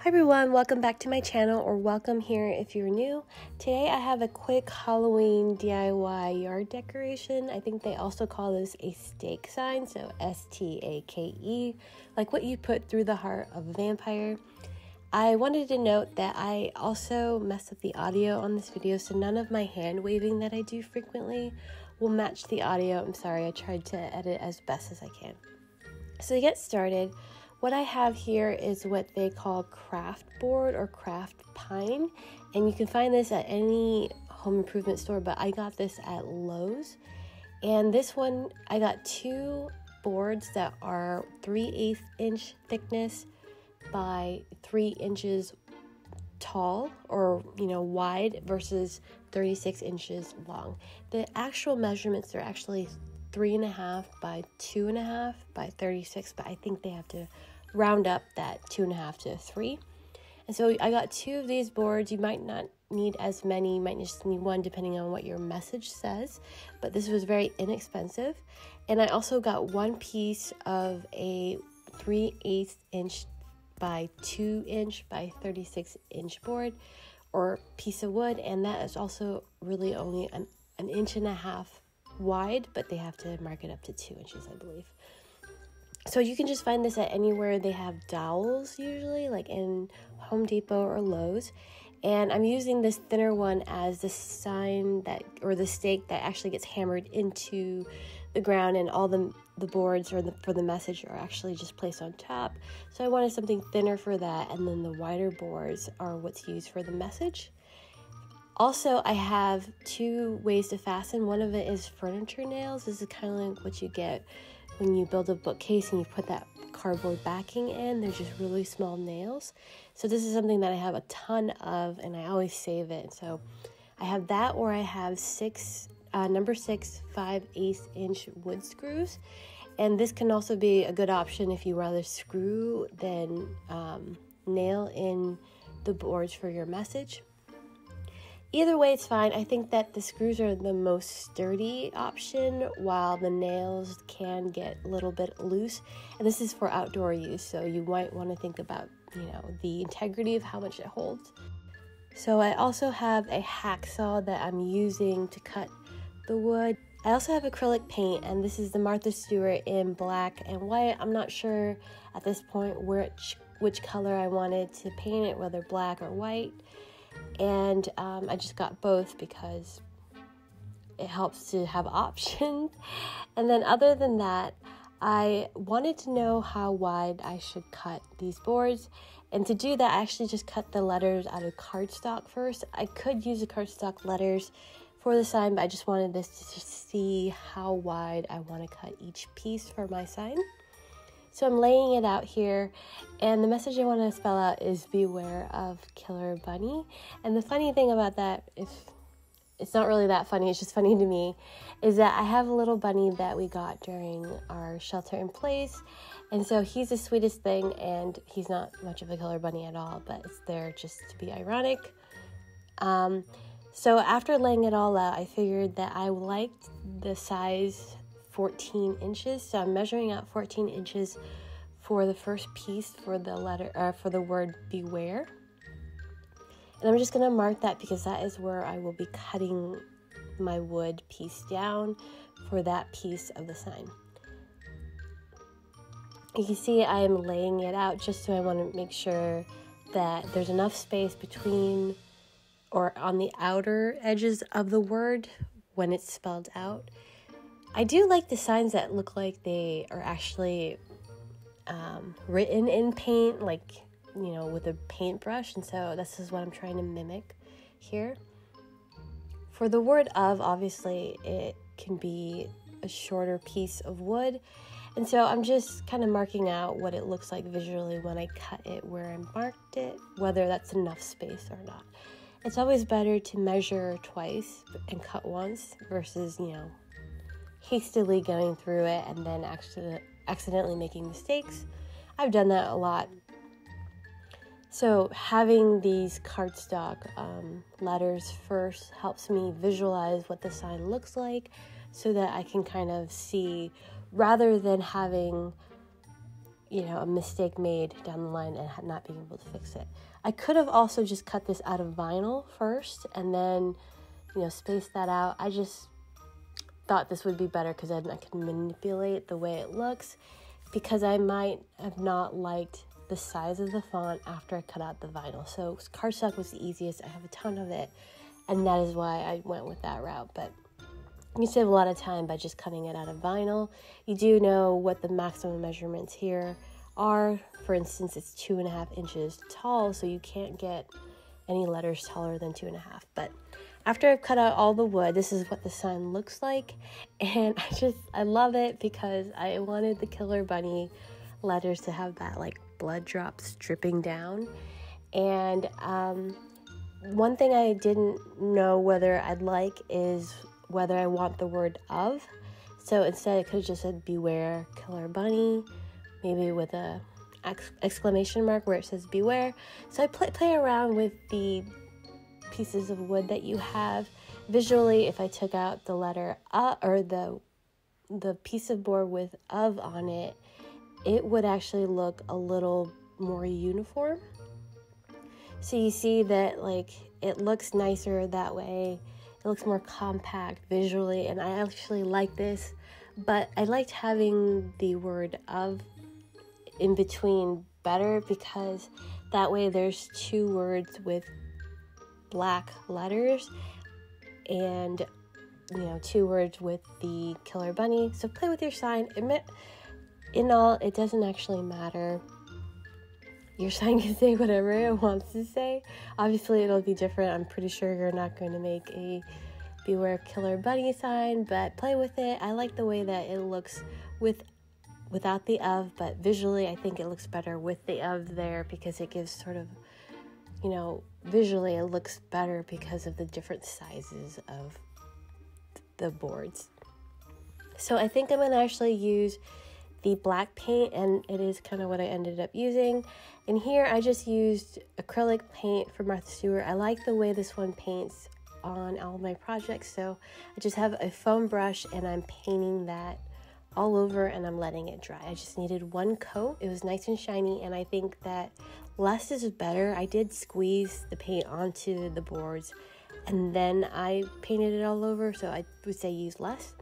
Hi everyone, welcome back to my channel, or welcome here if you're new. Today I have a quick Halloween DIY yard decoration. I think they also call this a stake sign, so S-T-A-K-E, like what you put through the heart of a vampire. I wanted to note that I also messed with the audio on this video, so none of my hand waving that I do frequently will match the audio. I'm sorry, I tried to edit as best as I can. So to get started, what I have here is what they call craft board or craft pine, and you can find this at any home improvement store, but I got this at Lowe's. And this one, I got two boards that are 3/8 inch thickness by 3 inches tall, or wide, versus 36 inches long. The actual measurements are actually 3.5 by 2.5 by 36, but I think they have to round up that 2.5 to 3. And so I got two of these boards. You might not need as many, you might just need one depending on what your message says, but this was very inexpensive. And I also got one piece of a 3/8 inch by 2 inch by 36 inch board or piece of wood, and that is also really only an 1.5 inch wide, but they have to mark it up to 2 inches, I believe. So you can just find this at anywhere they have dowels, usually like in Home Depot or Lowe's. And I'm using this thinner one as the sign that, or the stake that actually gets hammered into the ground, and all the boards for the message are actually just placed on top. So I wanted something thinner for that, and then the wider boards are what's used for the message. Also, I have two ways to fasten. One of it is furniture nails. This is kind of like what you get when you build a bookcase and you put that cardboard backing in. They're just really small nails. So this is something that I have a ton of, and I always save it. So I have that, or I have number 6 5/8 inch wood screws. And this can also be a good option if you rather screw than nail in the boards for your message. Either way, it's fine. I think that the screws are the most sturdy option, while the nails can get a little bit loose. And this is for outdoor use, so you might want to think about, the integrity of how much it holds. So I also have a hacksaw that I'm using to cut the wood. I also have acrylic paint, and this is the Martha Stewart in black and white. I'm not sure at this point which color I wanted to paint it, whether black or white. And I just got both because it helps to have options. And then other than that, I wanted to know how wide I should cut these boards. And to do that, I actually just cut the letters out of cardstock first. I could use the cardstock letters for the sign, but I just wanted this to just see how wide I want to cut each piece for my sign. So I'm laying it out here, and the message I want to spell out is beware of Killer Bunny. And the funny thing about that, if it's not really that funny, it's just funny to me, is that I have a little bunny that we got during our shelter in place. And so he's the sweetest thing, and he's not much of a killer bunny at all, but it's there just to be ironic. So after laying it all out, I figured that I liked the size 14 inches, so I'm measuring out 14 inches for the first piece for the letter, for the word beware. And I'm just going to mark that because that is where I will be cutting my wood piece down for that piece of the sign. You can see I am laying it out just so I want to make sure that there's enough space between or on the outer edges of the word when it's spelled out. I do like the signs that look like they are actually written in paint, like, with a paintbrush. And so this is what I'm trying to mimic here. For the word of, obviously, it can be a shorter piece of wood. And so I'm just kind of marking out what it looks like visually when I cut it where I marked it, whether that's enough space or not. It's always better to measure twice and cut once versus, hastily going through it and then accidentally making mistakes. I've done that a lot. So having these cardstock letters first helps me visualize what the sign looks like, so that I can kind of see, rather than having you know, a mistake made down the line and not being able to fix it. I could have also just cut this out of vinyl first and then, you know, space that out. I just thought this would be better because then I could manipulate the way it looks, because I might have not liked the size of the font after I cut out the vinyl. So cardstock was the easiest. I have a ton of it, and that is why I went with that route. But you save a lot of time by just cutting it out of vinyl. You do know what the maximum measurements here are. For instance, it's 2.5 inches tall, so you can't get any letters taller than 2.5. But after I've cut out all the wood, this is what the sign looks like. And I love it because I wanted the Killer Bunny letters to have that like blood drops dripping down. And one thing I didn't know whether I'd like is whether I want the word of. So instead it could have just said beware Killer Bunny, maybe with a exclamation mark where it says beware. So I play around with the pieces of wood that you have. Visually, if I took out the letter or the piece of board with of on it, it would actually look a little more uniform. So you see that like it looks nicer that way. It looks more compact visually, and I actually like this, but I liked having the word of in between better, because that way there's 2 words with black letters and, you know, 2 words with the Killer Bunny. So play with your sign. In all, it doesn't actually matter. Your sign can say whatever it wants to say. Obviously, it'll be different. I'm pretty sure you're not going to make a beware Killer Bunny sign, but play with it. I like the way that it looks without the of, but visually, I think it looks better with the of there, because it gives sort of, you know, visually it looks better because of the different sizes of the boards. So I think I'm going to actually use the black paint, and it is kind of what I ended up using. And here I just used acrylic paint from Martha Stewart. I like the way this one paints on all of my projects, so I just have a foam brush and I'm painting that all over and I'm letting it dry. I just needed 1 coat. It was nice and shiny, and I think that less is better. I did squeeze the paint onto the boards and then I painted it all over, so I would say use less.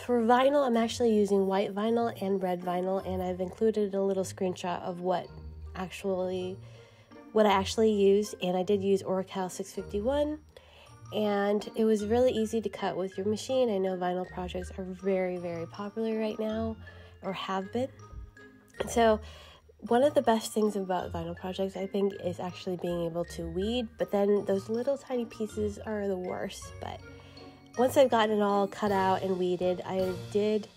For vinyl, I'm actually using white vinyl and red vinyl, and I've included a little screenshot of what I actually used, and I did use Oracal 651, and it was really easy to cut with your machine. I know vinyl projects are very, very popular right now, or have been. So one of the best things about vinyl projects, I think, is actually being able to weed, but then those little tiny pieces are the worst. But once I've gotten it all cut out and weeded, I did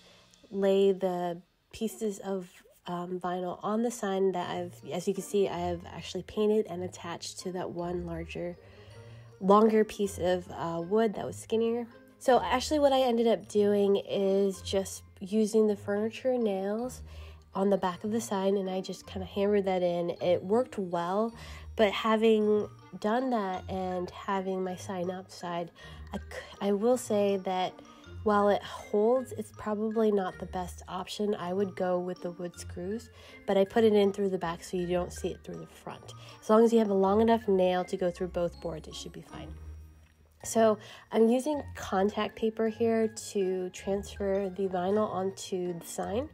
lay the pieces of vinyl on the sign that as you can see, I have actually painted and attached to that one longer piece of wood that was skinnier. So actually what I ended up doing is just using the furniture nails on the back of the sign, and I just kind of hammered that in. It worked well, but having done that and having my sign outside, I will say that while it holds, it's probably not the best option. I would go with the wood screws, but I put it in through the back so you don't see it through the front. As long as you have a long enough nail to go through both boards, it should be fine. So I'm using contact paper here to transfer the vinyl onto the sign.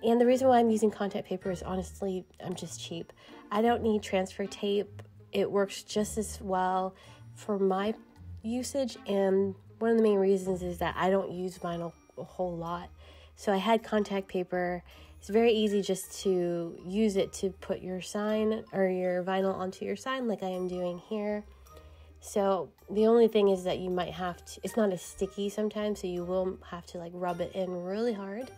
And the reason why I'm using contact paper is honestly, I'm just cheap. I don't need transfer tape. It works just as well for my usage, and one of the main reasons is that I don't use vinyl a whole lot. So I had contact paper. It's very easy just to use it to put your sign or your vinyl onto your sign like I am doing here. So the only thing is that you might have to, it's not as sticky sometimes, so you will have to like rub it in really hard.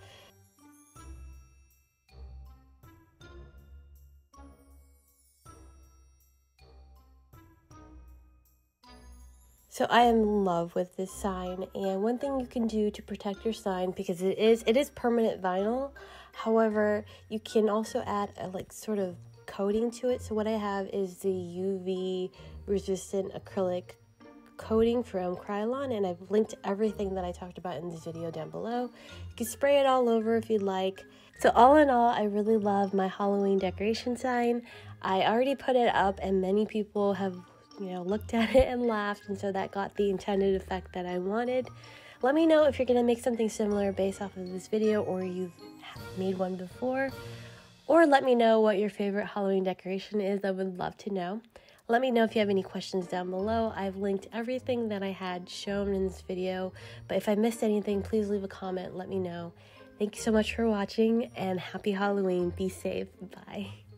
So I am in love with this sign, and one thing you can do to protect your sign, because it is permanent vinyl, however, you can also add a like sort of coating to it. So what I have is the UV resistant acrylic coating from Krylon, and I've linked everything that I talked about in this video down below. You can spray it all over if you'd like. So all in all, I really love my Halloween decoration sign. I already put it up and many people have, looked at it and laughed, and so that got the intended effect that I wanted. Let me know if you're gonna make something similar based off of this video, or you've made one before, or let me know what your favorite Halloween decoration is. I would love to know. Let me know if you have any questions down below. I've linked everything that I had shown in this video, but if I missed anything, please leave a comment, let me know. Thank you so much for watching, and happy Halloween. Be safe. Bye.